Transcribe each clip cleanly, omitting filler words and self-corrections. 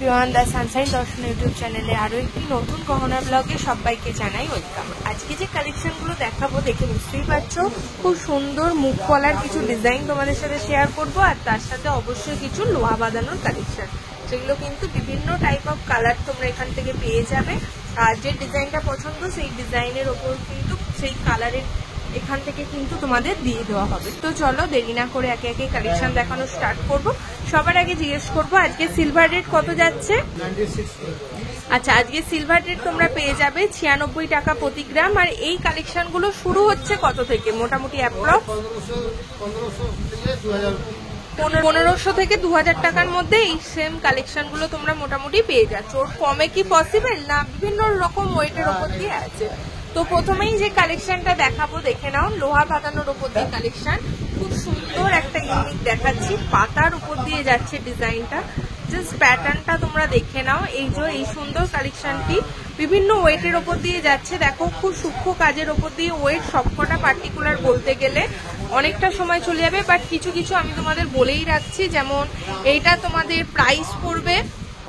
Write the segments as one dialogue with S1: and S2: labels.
S1: Beyond the Sunshine দর্শন YouTube চ্যানেলে আরও একটি নতুন গহনা ব্লগে সবাইকে জানাই ওয়েলকাম। আজকে যে কালেকশনগুলো দেখাবো দেখে নিশ্চয়ই পাচ্ছ, খুব সুন্দর মুখ কলার কিছু ডিজাইন তোমাদের সাথে শেয়ার করবো, আর তার সাথে অবশ্যই কিছু লোহা বাঁধানোর কালেকশন, সেগুলো কিন্তু বিভিন্ন টাইপ অফ কালার তোমরা এখান থেকে পেয়ে যাবে। আর যে ডিজাইনটা পছন্দ সেই ডিজাইনের ওপর কিন্তু সেই কালারের এখান থেকে কিন্তু তোমাদের দিয়ে দেওয়া হবে। তো চলো দেরি না করে একে একে কালেকশন দেখানো স্টার্ট করব। সবার আগে জিজ্ঞেস করবো আজকে সিলভার রেট কত যাচ্ছে? আচ্ছা, আজকে সিলভার রেট তোমরা পেয়ে যাবে 96 টাকা প্রতি গ্রাম। আর এই কালেকশন গুলো শুরু হচ্ছে কত থেকে? মোটামুটি অ্যাপ্রক্স 1500 থেকে 2000 টাকার মধ্যে এই সেম কালেকশন গুলো তোমরা মোটামুটি পেয়ে যাচ্ছ। ওর কমে কি পসিবল না? বিভিন্ন রকম ওয়েটের ওপর দিয়ে আছে। তো প্রথমেই যে কালেকশনটা দেখাবো দেখে নাও, লোহা বাঁধানোর উপর দিয়ে কালেকশন, খুব সুন্দর একটা ইউনিক দেখাচ্ছি। পাতার উপর দিয়ে যাচ্ছে ডিজাইনটা, জাস্ট প্যাটার্নটা তোমরা দেখে নাও। এই যে এই সুন্দর কালেকশনটি বিভিন্ন ওয়েটের ওপর দিয়ে যাচ্ছে। দেখো খুব সূক্ষ্ম কাজের ওপর দিয়ে ওয়েট, সবকটা পার্টিকুলার বলতে গেলে অনেকটা সময় চলে যাবে, বাট কিছু কিছু আমি তোমাদের বলেই রাখছি। যেমন এইটা তোমাদের প্রাইস পড়বে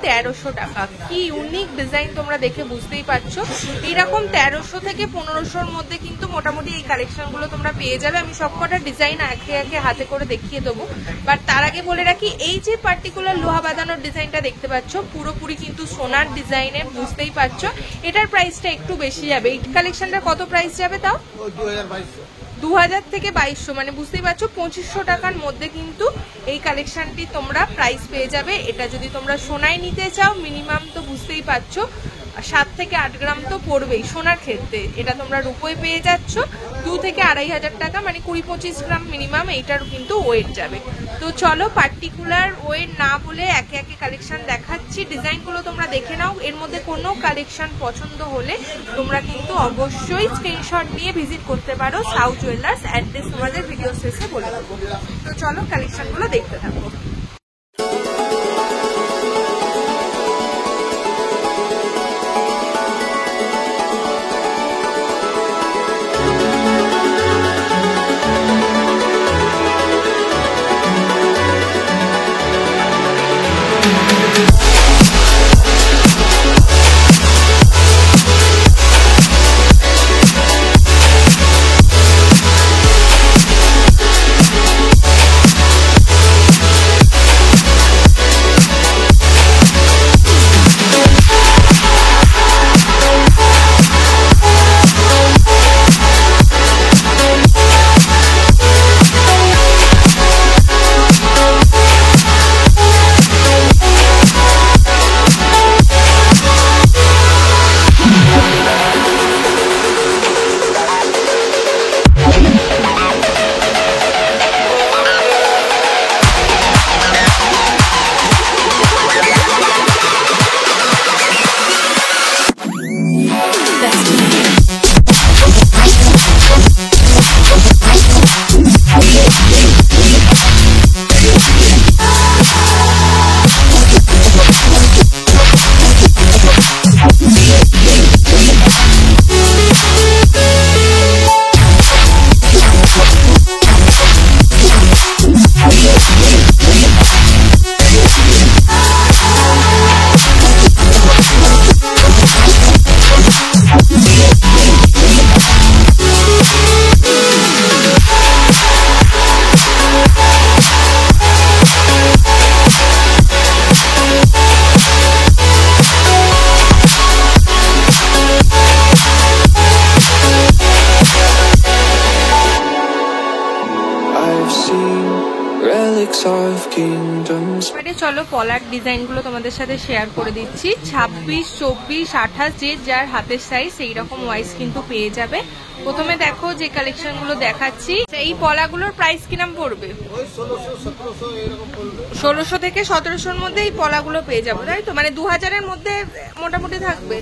S1: 1300 টাকা। কি ইউনিক ডিজাইন তোমরা দেখে বুঝতেই পারছো। এইরকম 1300 থেকে 1500-র মধ্যে কিন্তু মোটামুটি এই কালেকশনগুলো তোমরা পেয়ে যাবে। আমি সবকটা ডিজাইন একে একে হাতে করে দেখিয়ে দেবো, বাট তার আগে বলে রাখি এই যে পার্টিকুলার লোহা বাঁধানোর ডিজাইনটা দেখতে পাচ্ছ পুরোপুরি কিন্তু সোনার ডিজাইনের, বুঝতেই পারছো। এটার প্রাইসটা একটু বেশি যাবে। এই কালেকশনটা কত প্রাইস যাবে তাও? 2000 থেকে 2200, মানে বুঝতেই পারছো 2500 টাকার মধ্যে কিন্তু এই কালেকশনটি তোমরা প্রাইস পেয়ে যাবে। এটা যদি তোমরা সোনায় নিতে চাও মিনিমাম তো বুঝতেই পারছো 7 থেকে 8 গ্রাম তো পড়বেই সোনার ক্ষেত্রে। এটা তোমরা রূপোয় পেয়ে যাচ্ছ 2 থেকে 2500 টাকা, মানে 20-25 গ্রাম মিনিমাম এইটারও কিন্তু ওয়েট যাবে। তো চলো পার্টিকুলার ওয়েট না বলে একে একে কালেকশন দেখাচ্ছি। ডিজাইনগুলো তোমরা দেখে নাও। এর মধ্যে কোনো কালেকশন পছন্দ হলে তোমরা কিন্তু অবশ্যই স্ক্রিনশট নিয়ে ভিজিট করতে পারো সাউথ জুয়েলার্স। অ্যাড্রেস তোমাদের ভিডিও শেষে বলে দেবো। তো চলো কালেকশনগুলো দেখতে থাকো। চলো পলার ডিজাইনগুলো তোমাদের সাথে শেয়ার করে দিচ্ছি। 26, 24, 28 যে যার হাতের সাইজ সেই রকম ওয়াইজ কিন্তু পেয়ে যাবে। প্রথমে দেখো যে কালেকশনগুলো দেখাচ্ছি, এই পলাগুলোর প্রাইস কিরকম পড়বে? 1600 থেকে 1700-র মধ্যে এই পলাগুলো পেয়ে যাবো, তাই তো? মানে 2000-এর মধ্যে মোটামুটি থাকবে,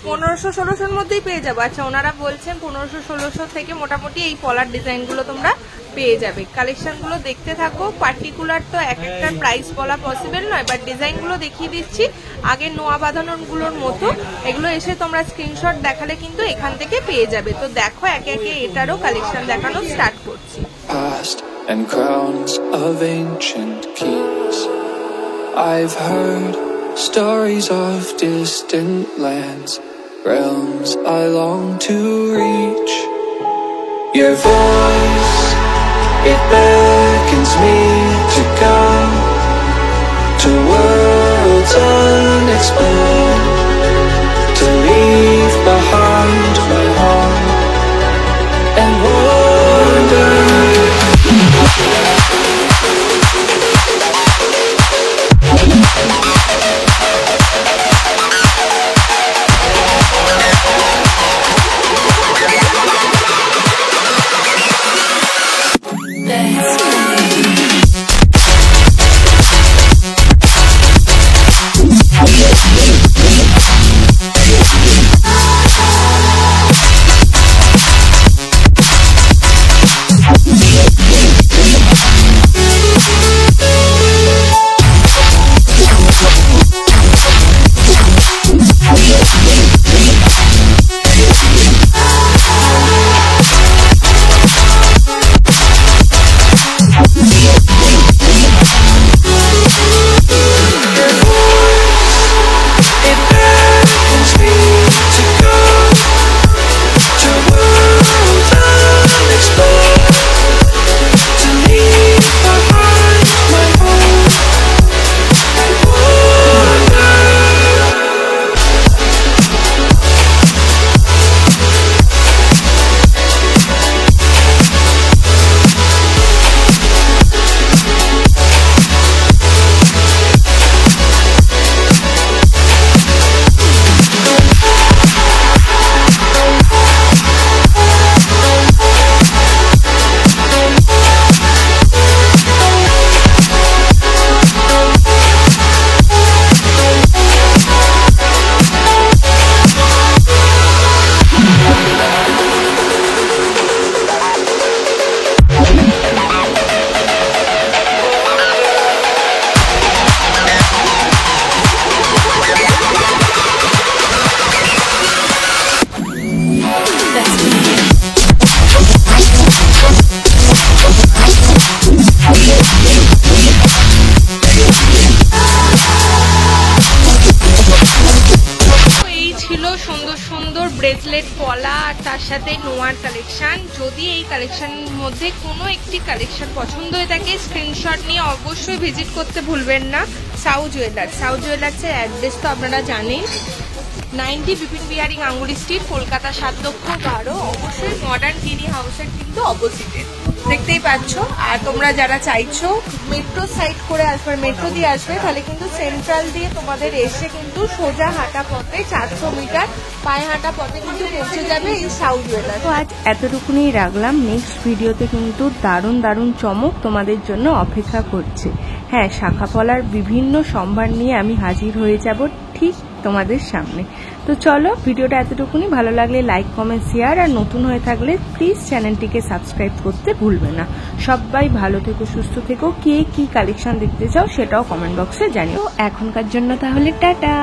S1: 1500-1600-র মধ্যেই পেয়ে যাবো। আচ্ছা, ওনারা বলছেন 1500-1600 থেকে মোটামুটি এই পলার ডিজাইনগুলো তোমরা পেয়ে যাবে। কালেকশনগুলো দেখতে থাকো। পার্টিকুলার তো এক একটা প্রাইস বলা পসিবল নয়, বাট ডিজাইনগুলো দেখিয়ে দিচ্ছি। আগে নোয়া বাঁধানোগুলোর মতো এগুলো এসে তোমরা স্ক্রিনশট দেখালে কিন্তু এখান থেকে পেয়ে যাবে। তো দেখো একে একে এটারও কালেকশন দেখানো স্টার্ট করছি।
S2: And crowns of ancient keys, I've heard stories of distant lands, realms I long to reach. Your voice, it beckons me to go to worlds unexplored, to leave behind my home and wander.
S1: Bracelet পলা আর তার সাথে নোয়ার collection. যদি এই কালেকশনের মধ্যে কোনো একটি collection পছন্দ হয়ে থাকে স্ক্রিনশট নিয়ে অবশ্যই ভিজিট করতে ভুলবেন না সাউ জুয়েলার্স। সাউ জুয়েলার্সের অ্যাড্রেস তো আপনারা জানেন, 90 বিপিন বিহারি গাঙ্গুলি স্ট্রিট, কলকাতা 7,12,। অবশ্যই মডার্ন টিনি হাউসের কিন্তু অপোজিটে দেখতেই পাচ্ছ। আর তোমরা যারা চাইছো মেট্রো সাইড করে আসবে, মেট্রো দিয়ে আসবে, তাহলে কিন্তু সেন্ট্রাল দিয়ে তোমাদের এসে কিন্তু সোজা হাঁটা পথে 400 মিটার পায়ে হাঁটা পথে কিন্তু পৌঁছে যাবে এই সাউ জুয়েলার্স।
S3: তো আজ এতটুকুনি রাখলাম, নেক্সট ভিডিওতে কিন্তু দারুণ দারুণ চমক তোমাদের জন্য অপেক্ষা করছে। হ্যাঁ, শাখাপলার বিভিন্ন সম্ভার নিয়ে আমি হাজির হয়ে যাব ঠিক তোমাদের সামনে। তো চলো, ভিডিওটা এতটুকুনি। ভালো লাগলে লাইক, কমেন্ট, শেয়ার, আর নতুন হয়ে থাকলে প্লিজ চ্যানেলটিকে সাবস্ক্রাইব করতে ভুলবে না। সবাই ভালো থেকো, সুস্থ থেকো। কে কি কালেকশন দেখতে চাও সেটাও কমেন্ট বক্সে জানিও। এখনকার জন্য তাহলে টাটা।